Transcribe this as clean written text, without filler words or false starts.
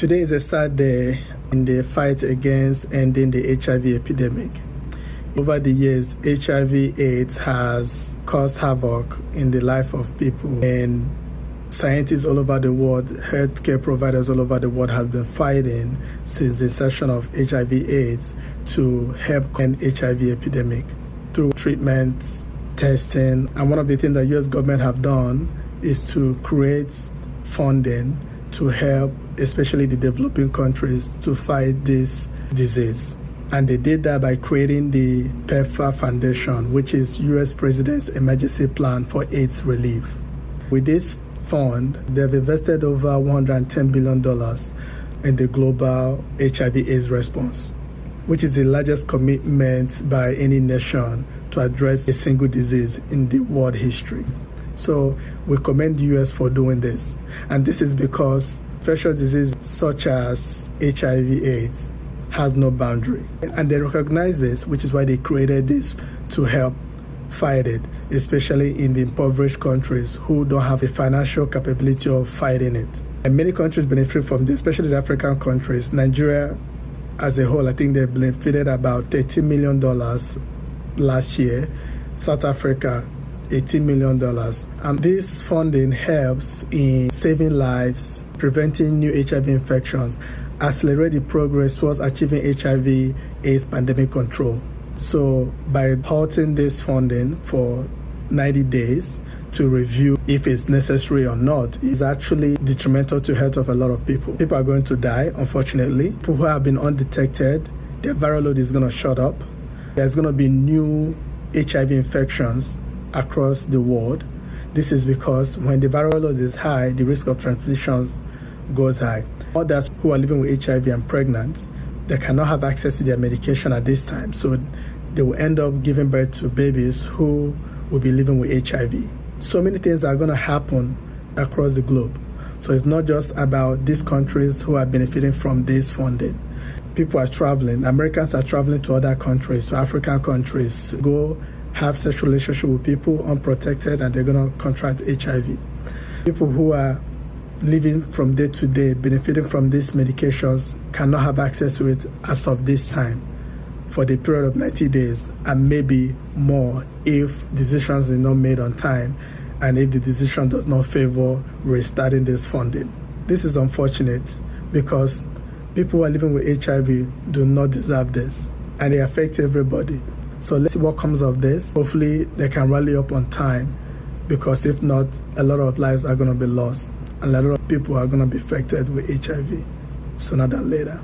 Today is a sad day in the fight against ending the HIV epidemic. Over the years, HIV/AIDS has caused havoc in the life of people, and scientists all over the world, healthcare providers all over the world have been fighting since the inception of HIV/AIDS to help end HIV epidemic through treatments, testing, and one of the things the U.S. government have done is to create funding to help especially the developing countries to fight this disease. And they did that by creating the PEPFAR Foundation, which is U.S. President's emergency plan for AIDS relief. With this fund, they've invested over $110 billion in the global HIV/AIDS response, which is the largest commitment by any nation to address a single disease in the world history. So we commend the U.S. for doing this. And this is because infectious disease such as HIV/AIDS has no boundary. And they recognize this, which is why they created this to help fight it, especially in the impoverished countries who don't have the financial capability of fighting it. And many countries benefit from this, especially the African countries. Nigeria as a whole, I think they've benefited about $13 million last year. South Africa, $18 million. And this funding helps in saving lives, preventing new HIV infections, accelerate the progress towards achieving HIV/AIDS pandemic control. So by halting this funding for 90 days to review if it's necessary or not is actually detrimental to the health of a lot of people. People are going to die, unfortunately. People who have been undetected, their viral load is going to shut up. There's going to be new HIV infections across the world. This is because when the viral load is high, the risk of transmissions goes high. Others who are living with HIV and pregnant, they cannot have access to their medication at this time, so they will end up giving birth to babies who will be living with HIV. So many things are going to happen across the globe. So it's not just about these countries who are benefiting from this funding. People are traveling. Americans are traveling to other countries, to African countries, go have sexual relationship with people unprotected, and they're going to contract HIV. People who are living from day to day, benefiting from these medications, cannot have access to it as of this time for the period of 90 days and maybe more if decisions are not made on time and if the decision does not favor restarting this funding. This is unfortunate because people who are living with HIV do not deserve this, and they affect everybody. So let's see what comes of this. Hopefully they can rally up on time, because if not, a lot of lives are going to be lost and a lot of people are going to be affected with HIV sooner than later.